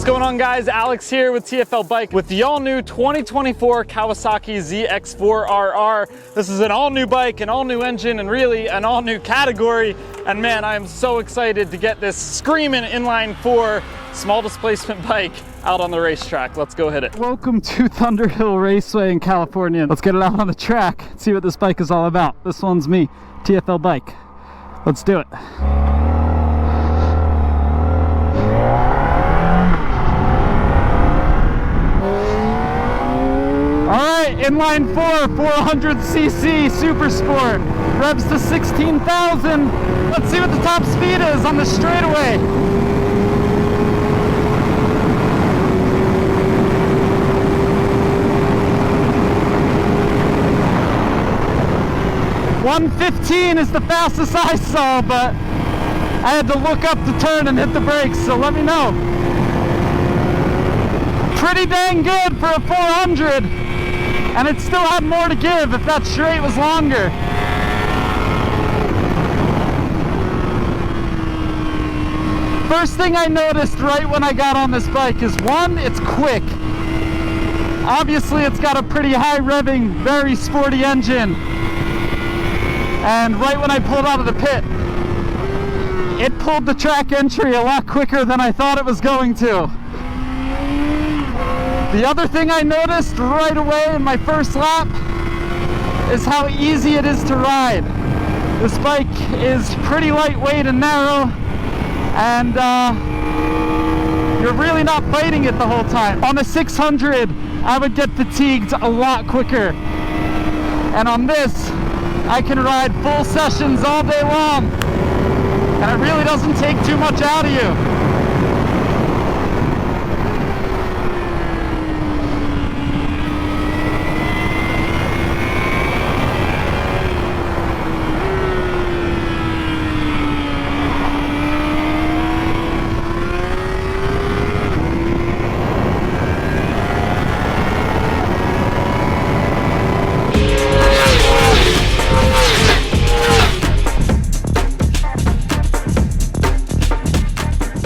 What's going on, guys? Alex here with TFL Bike with the all-new 2024 Kawasaki ZX4RR. This is an all-new bike, an all-new engine, and really an all-new category. And man, I am so excited to get this screaming inline 4 small displacement bike out on the racetrack. Let's go hit it. Welcome to Thunderhill Raceway in California. Let's get it out on the track, see what this bike is all about. This one's me, TFL Bike. Let's do it. Alright, inline 4, 400cc Super Sport, revs to 16,000. Let's see what the top speed is on the straightaway. .115 is the fastest I saw, but I had to look up the turn and hit the brakes, so let me know. Pretty dang good for a 400. And it still had more to give if that straight was longer. First thing I noticed right when I got on this bike is, one, it's quick. Obviously it's got a pretty high revving, very sporty engine. And right when I pulled out of the pit, it pulled the track entry a lot quicker than I thought it was going to. The other thing I noticed right away in my first lap is how easy it is to ride. This bike is pretty lightweight and narrow, and you're really not fighting it the whole time. On a 600, I would get fatigued a lot quicker. And on this, I can ride full sessions all day long, and it really doesn't take too much out of you.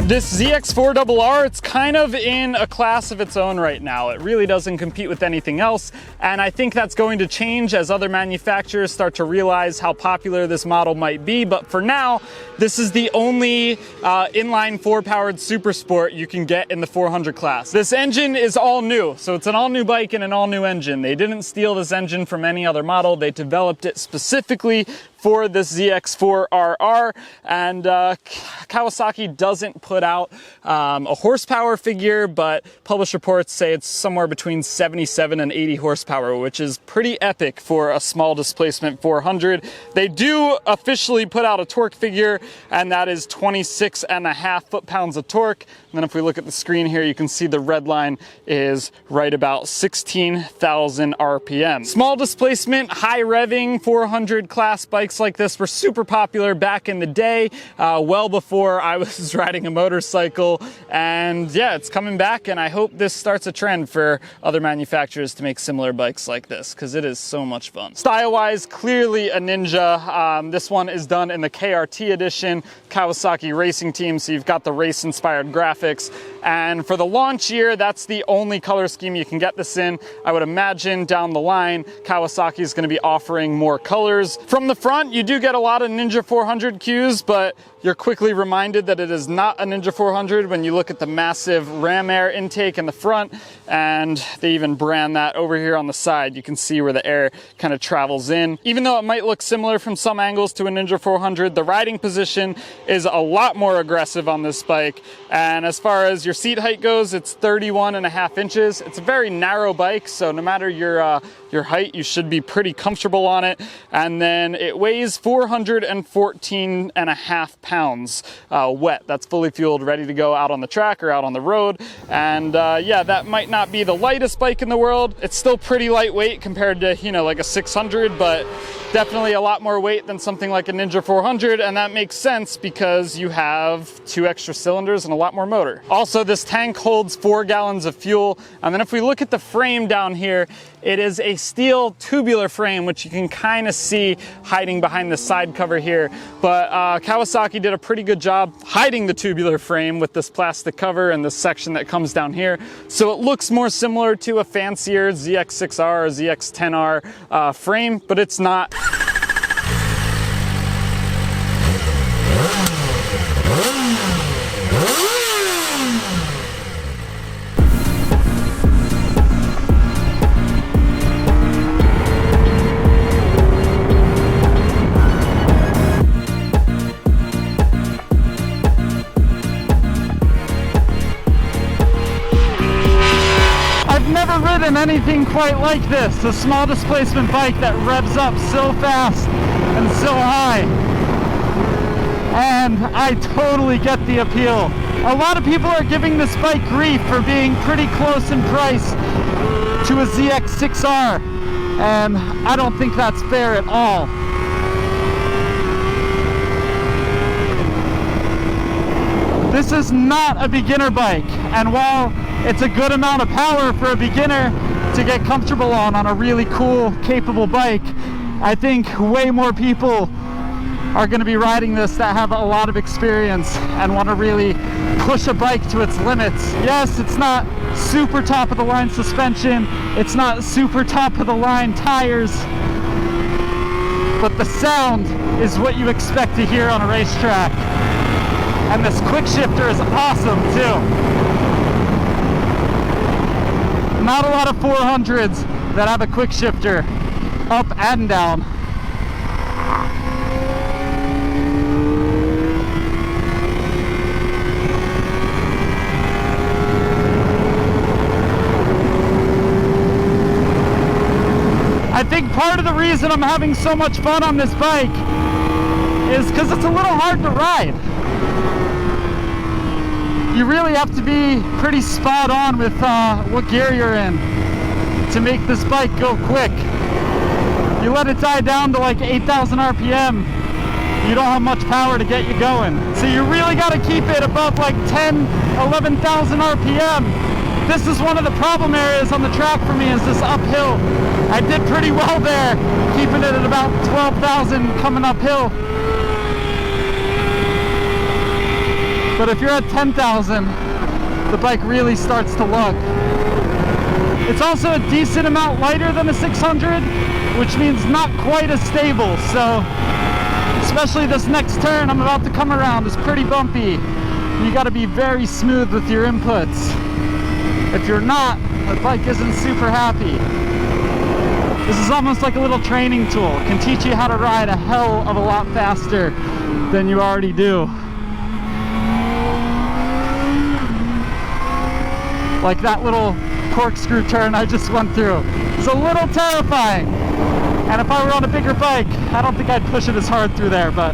This ZX4RR, it's kind of in a class of its own right now. It really doesn't compete with anything else, and I think that's going to change as other manufacturers start to realize how popular this model might be. But for now, this is the only inline 4 powered super sport you can get in the 400 class. This engine is all new, so it's an all new bike and an all new engine. They didn't steal this engine from any other model. They developed it specifically for this ZX4RR, and Kawasaki doesn't put out a horsepower figure, but published reports say it's somewhere between 77 and 80 horsepower, which is pretty epic for a small displacement 400. They do officially put out a torque figure, and that is 26.5 foot-pounds of torque. And then if we look at the screen here, you can see the red line is right about 16,000 RPM. Small displacement, high revving 400 class bikes like this were super popular back in the day, well before I was riding a motorcycle. And yeah, it's coming back, and I hope this starts a trend for other manufacturers to make similar bikes like this, because it is so much fun. Style-wise, clearly a Ninja. This one is done in the KRT edition, Kawasaki Racing Team, so you've got the race-inspired graphics. And for the launch year, that's the only color scheme you can get this in. I would imagine down the line, Kawasaki is going to be offering more colors. From the front, you do get a lot of Ninja 400 cues, but you're quickly reminded that it is not a Ninja 400 when you look at the massive ram air intake in the front, and they even brand that over here on the side. You can see where the air kind of travels in. Even though it might look similar from some angles to a Ninja 400, the riding position is a lot more aggressive on this bike. And as far as your seat height goes, it's 31.5 inches. It's a very narrow bike, so no matter your height, you should be pretty comfortable on it. And then it weighs 414.5 pounds wet. That's fully fueled, ready to go out on the track or out on the road. And yeah, that might not be the lightest bike in the world. It's still pretty lightweight compared to, you know, like a 600, but definitely a lot more weight than something like a Ninja 400, and that makes sense because you have 2 extra cylinders and a lot more motor. Also, this tank holds 4 gallons of fuel. And then if we look at the frame down here, it is a steel tubular frame, which you can kind of see hiding hiding behind the side cover here, but Kawasaki did a pretty good job hiding the tubular frame with this plastic cover and this section that comes down here. So it looks more similar to a fancier ZX6R or ZX10R frame, but it's not. Never ridden anything quite like this, a small displacement bike that revs up so fast and so high, and I totally get the appeal. A lot of people are giving this bike grief for being pretty close in price to a ZX6R, and I don't think that's fair at all. This is not a beginner bike, and while it's a good amount of power for a beginner to get comfortable on a really cool, capable bike, I think way more people are going to be riding this that have a lot of experience and want to really push a bike to its limits. Yes, it's not super top of the line suspension, it's not super top of the line tires, but the sound is what you expect to hear on a racetrack. And this quick shifter is awesome too. Not a lot of 400s that have a quick shifter up and down. I think part of the reason I'm having so much fun on this bike is because it's a little hard to ride. You really have to be pretty spot on with what gear you're in to make this bike go quick. You let it die down to like 8,000 RPM, you don't have much power to get you going. So you really got to keep it above like 10, 11,000 RPM. This is one of the problem areas on the track for me, is this uphill. I did pretty well there, keeping it at about 12,000 coming uphill. But if you're at 10,000, the bike really starts to lug. It's also a decent amount lighter than a 600, which means not quite as stable. So, especially this next turn I'm about to come around is pretty bumpy. You got to be very smooth with your inputs. If you're not, the bike isn't super happy. This is almost like a little training tool. It can teach you how to ride a hell of a lot faster than you already do. Like that little corkscrew turn I just went through. It's a little terrifying. And if I were on a bigger bike, I don't think I'd push it as hard through there, but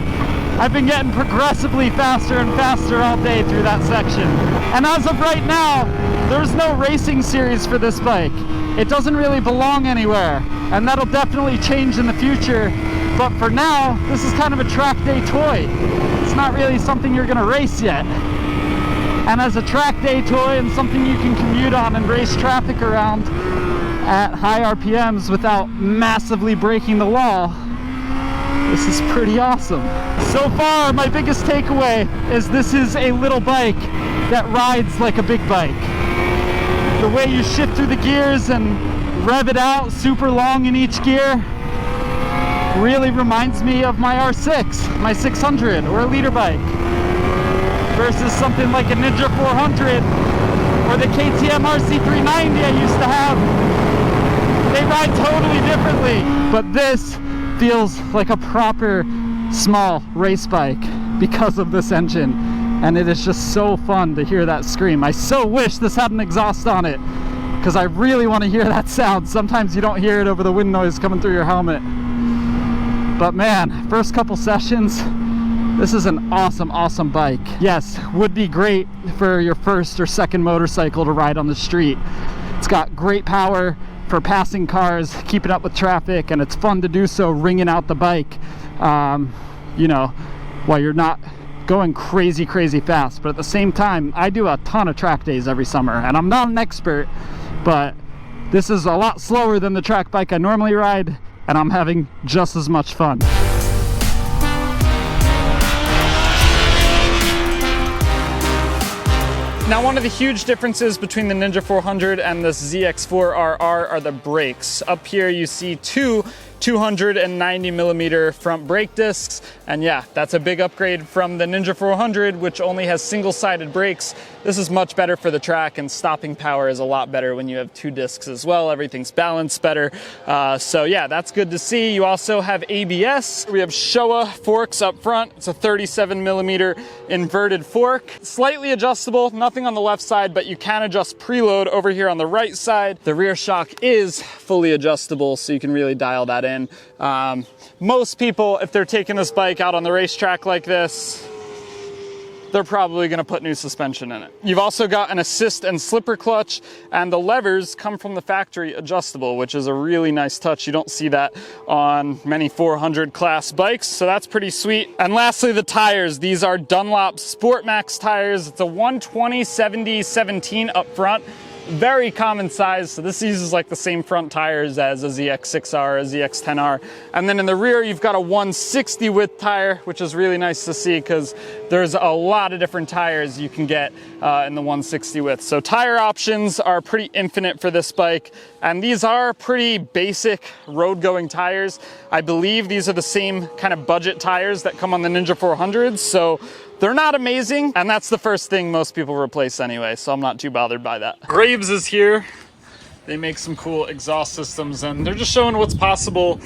I've been getting progressively faster and faster all day through that section. And as of right now, there's no racing series for this bike. It doesn't really belong anywhere, and that'll definitely change in the future. But for now, this is kind of a track day toy. It's not really something you're gonna race yet. And as a track day toy and something you can commute on and race traffic around at high RPMs without massively breaking the law, this is pretty awesome. So far, my biggest takeaway is this is a little bike that rides like a big bike. The way you shift through the gears and rev it out super long in each gear really reminds me of my R6, my 600, or a leader bike, versus something like a Ninja 400 or the KTM RC390 I used to have. They ride totally differently, but this feels like a proper small race bike because of this engine, and it is just so fun to hear that scream. I so wish this had an exhaust on it, because I really want to hear that sound. Sometimes you don't hear it over the wind noise coming through your helmet. But man, first couple sessions, this is an awesome bike. Yes, would be great for your first or second motorcycle to ride on the street. It's got great power for passing cars, keeping up with traffic, and it's fun to do so ringing out the bike, you know, while you're not going crazy fast. But at the same time, I do a ton of track days every summer, and I'm not an expert, but this is a lot slower than the track bike I normally ride, and I'm having just as much fun. Now, one of the huge differences between the Ninja 400 and this ZX4RR are the brakes. Up here you see two 290 millimeter front brake discs, and yeah, that's a big upgrade from the Ninja 400, which only has single-sided brakes. This is much better for the track, and stopping power is a lot better when you have two discs as well. Everything's balanced better. So yeah, that's good to see. You also have ABS. We have Showa forks up front. It's a 37 millimeter inverted fork. Slightly adjustable, nothing on the left side, but you can adjust preload over here on the right side. The rear shock is fully adjustable, so you can really dial that in. Most people, if they're taking this bike out on the racetrack like this, they're probably going to put new suspension in it. You've also got an assist and slipper clutch, and the levers come from the factory adjustable, which is a really nice touch. You don't see that on many 400 class bikes, so that's pretty sweet. And lastly, the tires. These are Dunlop Sport Max tires. It's a 120/70/17 up front. Very common size, so this uses like the same front tires as a ZX6R, a ZX10R. And then in the rear, you've got a 160 width tire, which is really nice to see because there's a lot of different tires you can get in the 160 width. So tire options are pretty infinite for this bike, and these are pretty basic road-going tires. I believe these are the same kind of budget tires that come on the Ninja 400s, so they're not amazing, and that's the first thing most people replace anyway, so I'm not too bothered by that. Graves is here. They make some cool exhaust systems, and they're just showing what's possible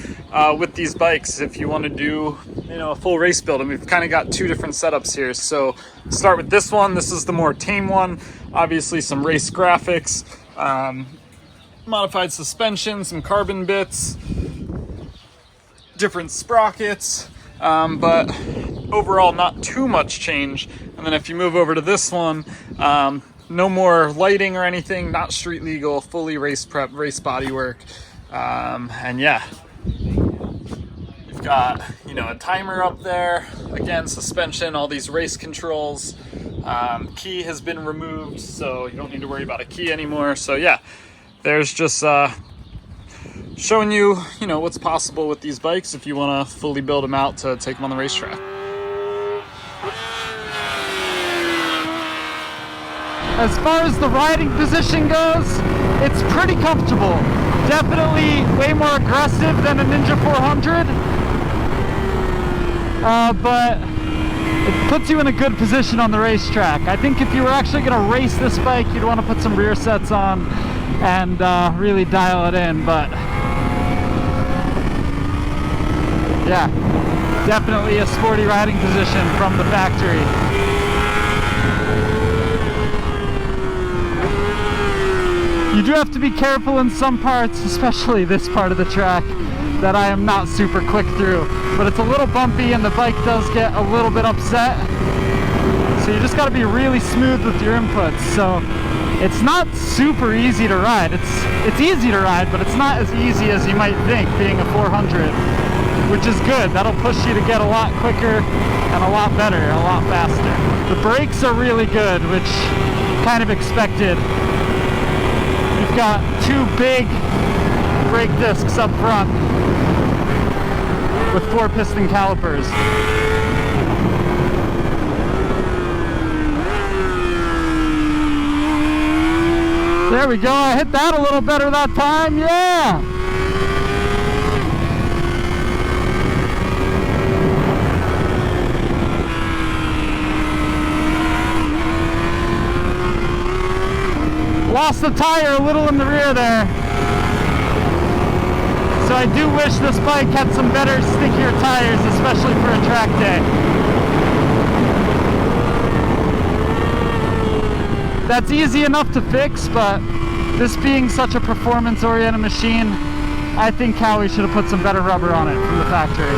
with these bikes if you want to do, a full race build. And we've kind of got two different setups here. So start with this one. This is the more tame one. Obviously some race graphics, modified suspension, some carbon bits, different sprockets, but overall not too much change. And then if you move over to this one, no more lighting or anything, not street legal, fully race prep, race bodywork. And yeah, you've got, a timer up there, again, suspension, all these race controls. Key has been removed, so you don't need to worry about a key anymore. So yeah, there's just showing you, what's possible with these bikes if you want to fully build them out to take them on the racetrack. As far as the riding position goes, it's pretty comfortable. Definitely way more aggressive than a Ninja 400, but it puts you in a good position on the racetrack. I think if you were actually going to race this bike, you'd want to put some rear sets on and really dial it in, but yeah, definitely a sporty riding position from the factory. You do have to be careful in some parts, especially this part of the track that I am not super quick through, but it's a little bumpy and the bike does get a little bit upset, so you just got to be really smooth with your inputs. So it's not super easy to ride. It's easy to ride, but it's not as easy as you might think, being a 400, which is good. That'll push you to get a lot quicker and a lot better, a lot faster. The brakes are really good, which kind of expected. You've got two big brake discs up front with 4 piston calipers. There we go, I hit that a little better that time, yeah! Lost the tire a little in the rear there. So I do wish this bike had some better, stickier tires, especially for a track day. That's easy enough to fix, but this being such a performance-oriented machine, I think Kawi should have put some better rubber on it from the factory.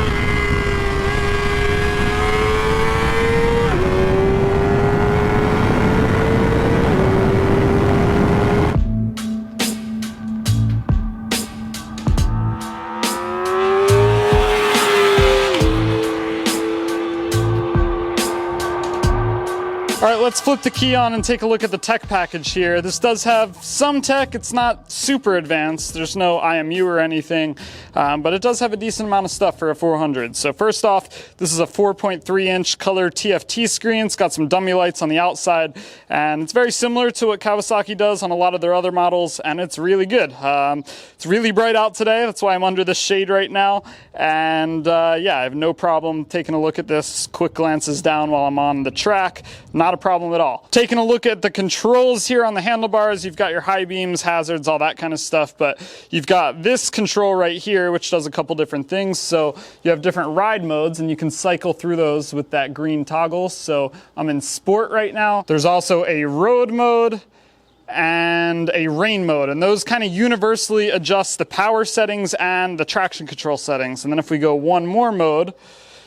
All right, let's flip the key on and take a look at the tech package here. This does have some tech. It's not super advanced. There's no IMU or anything, but it does have a decent amount of stuff for a 400. So first off, this is a 4.3-inch color TFT screen. It's got some dummy lights on the outside, and it's very similar to what Kawasaki does on a lot of their other models, and it's really good. It's really bright out today. That's why I'm under the shade right now, and yeah, I have no problem taking a look at this. Quick glances down while I'm on the track. Not a problem at all. Taking a look at the controls here on the handlebars, you've got your high beams, hazards, all that kind of stuff, but you've got this control right here, which does a couple different things. So you have different ride modes, and you can cycle through those with that green toggle. So I'm in sport right now. There's also a road mode and a rain mode, and those kind of universally adjust the power settings and the traction control settings. And then if we go one more mode,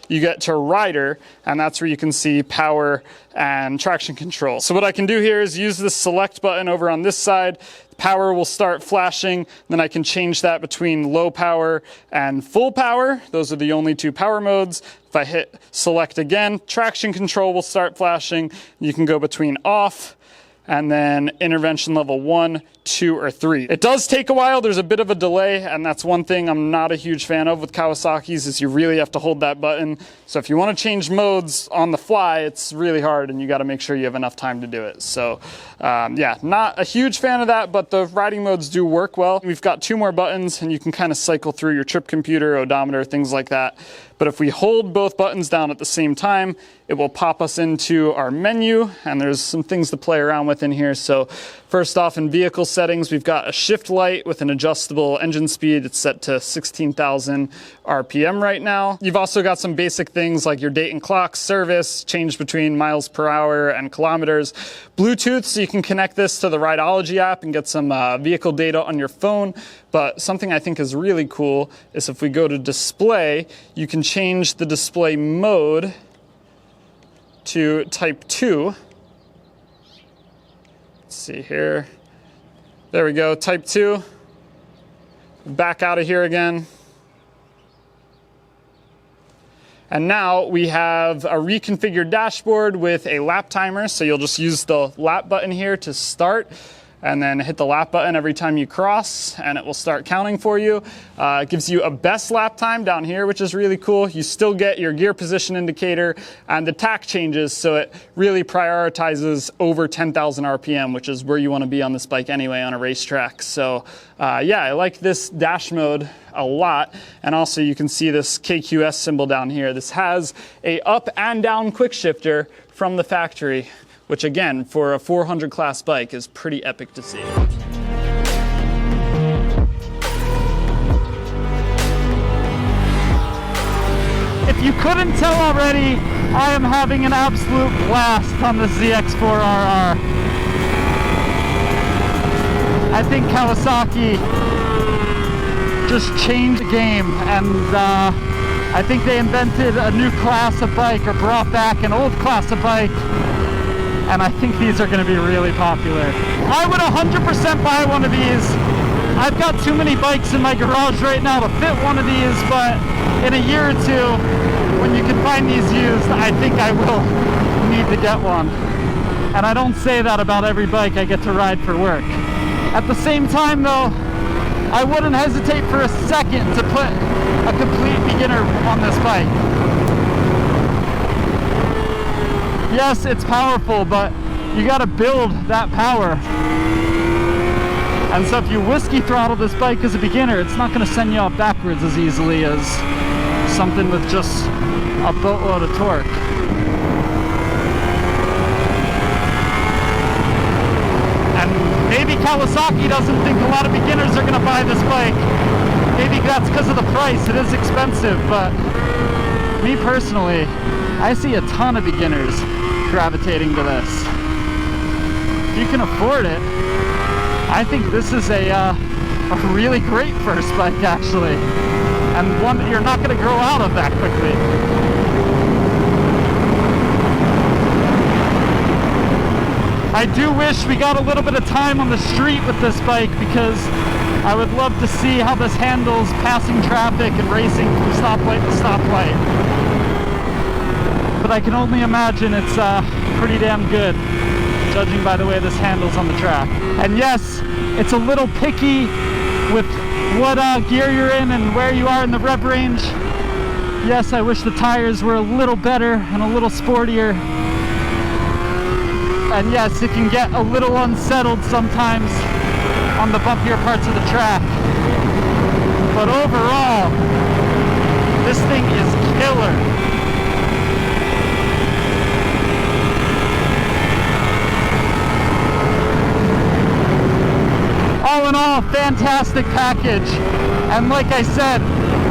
you get to rider, and that's where you can see power and traction control. So what I can do here is use this select button over on this side. Power will start flashing, then I can change that between low power and full power. Those are the only two power modes. If I hit select again, traction control will start flashing. You can go between off and then intervention level 1, 2, or 3. It does take a while. There's a bit of a delay, and that's one thing I'm not a huge fan of with Kawasaki's, is you really have to hold that button. So if you want to change modes on the fly, it's really hard, and you got to make sure you have enough time to do it. So yeah, not a huge fan of that, but the riding modes do work well. We've got 2 more buttons, and you can kind of cycle through your trip computer, odometer, things like that. But if we hold both buttons down at the same time, it will pop us into our menu, and there's some things to play around with in here. So first off, in vehicle settings, we've got a shift light with an adjustable engine speed. It's set to 16,000 RPM right now. You've also got some basic things like your date and clock, service, change between miles per hour and kilometers. Bluetooth, so you can connect this to the Rideology app and get some vehicle data on your phone. But something I think is really cool is if we go to display, you can change the display mode to type 2. Let's see here. There we go, type 2. Back out of here again. And now we have a reconfigured dashboard with a lap timer. So you'll just use the lap button here to start, and then hit the lap button every time you cross, and it will start counting for you. It gives you a best lap time down here, which is really cool. You still get your gear position indicator and the tach changes, so it really prioritizes over 10,000 RPM, which is where you want to be on this bike anyway on a racetrack. So yeah, I like this dash mode a lot. And also you can see this KQS symbol down here. This has a up and down quick shifter from the factory, which again, for a 400 class bike is pretty epic to see. If you couldn't tell already, I am having an absolute blast on the ZX4RR. I think Kawasaki just changed the game, and I think they invented a new class of bike, or brought back an old class of bike, and I think these are going to be really popular. I would 100% buy one of these. I've got too many bikes in my garage right now to fit one of these, but in a year or two, when you can find these used, I think I will need to get one. And I don't say that about every bike I get to ride for work. At the same time though, I wouldn't hesitate for a second to put a complete beginner on this bike. Yes, it's powerful, but you gotta build that power. And so if you whiskey throttle this bike as a beginner, it's not gonna send you off backwards as easily as something with just a boatload of torque. And maybe Kawasaki doesn't think a lot of beginners are gonna buy this bike. Maybe that's because of the price. It is expensive, but me personally, I see a ton of beginners gravitating to this. If you can afford it, I think this is a really great first bike, actually, and one that you're not going to grow out of that quickly. I do wish we got a little bit of time on the street with this bike, because I would love to see how this handles passing traffic and racing from stoplight to stoplight. But but I can only imagine it's pretty damn good, judging by the way this handles on the track. And yes, it's a little picky with what gear you're in and where you are in the rev range. Yes, I wish the tires were a little better and a little sportier. And yes, it can get a little unsettled sometimes on the bumpier parts of the track. But overall, this thing is killer. All in all, fantastic package. And like I said,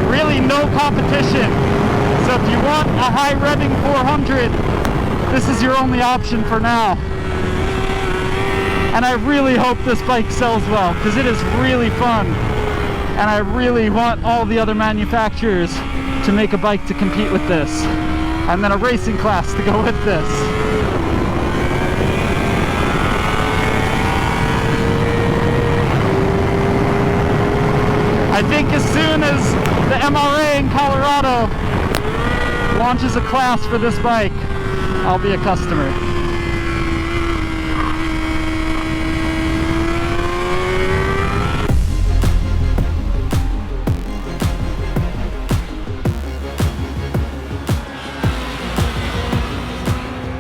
really no competition. So if you want a high revving 400, this is your only option for now. And I really hope this bike sells well, because it is really fun. And I really want all the other manufacturers to make a bike to compete with this. And then a racing class to go with this. I think as soon as the MRA in Colorado launches a class for this bike, I'll be a customer.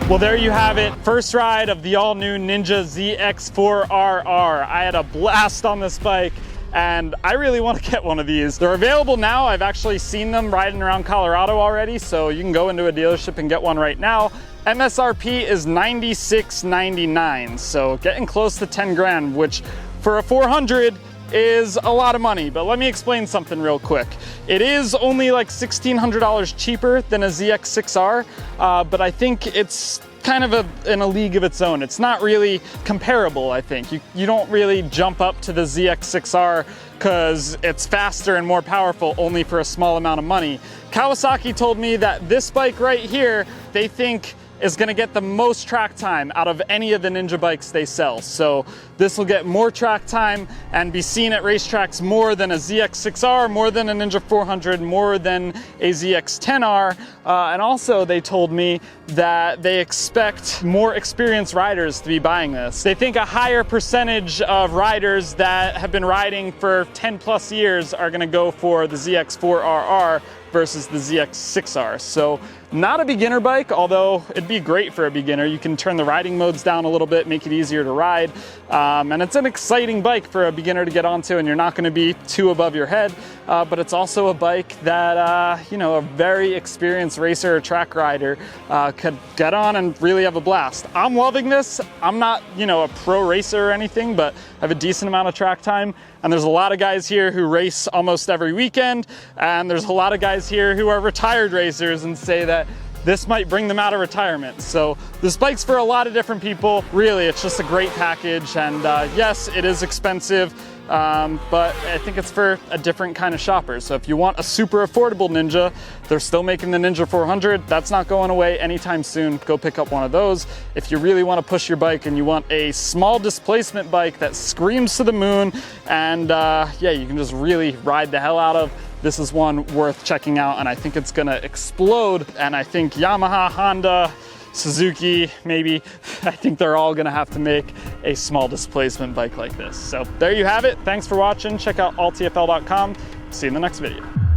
Well, there you have it. First ride of the all-new Ninja ZX4RR. I had a blast on this bike, and I really want to get one of these. They're available now. I've actually seen them riding around Colorado already, so you can go into a dealership and get one right now. MSRP is $96.99, so getting close to 10 grand, which for a 400 is a lot of money. But let me explain something real quick. It is only like $1,600 cheaper than a ZX6R, but I think it's kind of in a league of its own. It's not really comparable, I think. You don't really jump up to the ZX6R because it's faster and more powerful only for a small amount of money. Kawasaki told me that this bike right here, they think is gonna get the most track time out of any of the Ninja bikes they sell. So this will get more track time and be seen at racetracks more than a ZX6R, more than a Ninja 400, more than a ZX10R. And also they told me that they expect more experienced riders to be buying this. They think a higher percentage of riders that have been riding for 10 plus years are gonna go for the ZX4RR versus the ZX6R. So not a beginner bike, although it'd be great for a beginner. You can turn the riding modes down a little bit, make it easier to ride. And it's an exciting bike for a beginner to get onto, and you're not gonna be too above your head. But it's also a bike that, you know, a very experienced racer or track rider could get on and really have a blast. I'm loving this. I'm not, you know, a pro racer or anything, but I have a decent amount of track time. And there's a lot of guys here who race almost every weekend. And there's a lot of guys here who are retired racers and say that this might bring them out of retirement. So this bike's for a lot of different people. Really, it's just a great package. And yes, it is expensive, but I think it's for a different kind of shopper. So if you want a super affordable Ninja, they're still making the Ninja 400. That's not going away anytime soon. Go pick up one of those. If you really want to push your bike and you want a small displacement bike that screams to the moon and yeah, you can just really ride the hell out of, this is one worth checking out, and I think it's gonna explode. And I think Yamaha, Honda, Suzuki, maybe, I think they're all gonna have to make a small displacement bike like this. So there you have it. Thanks for watching. Check out alltfl.com. See you in the next video.